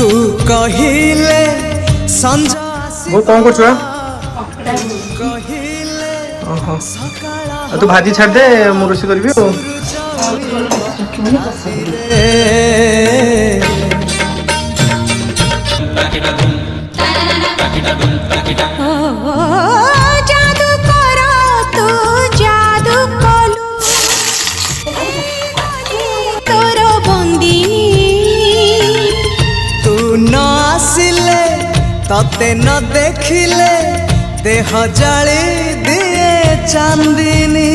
तू कहिले संजा वो कौन कर छुआ कहिले ओहो तू भाजी छाड़ दे मु रोसी करबी ओ जादू करा तू जादू कलु तोर बंदिनी तू न आसिले तते न देखिले देह जाली दिए चांदिनी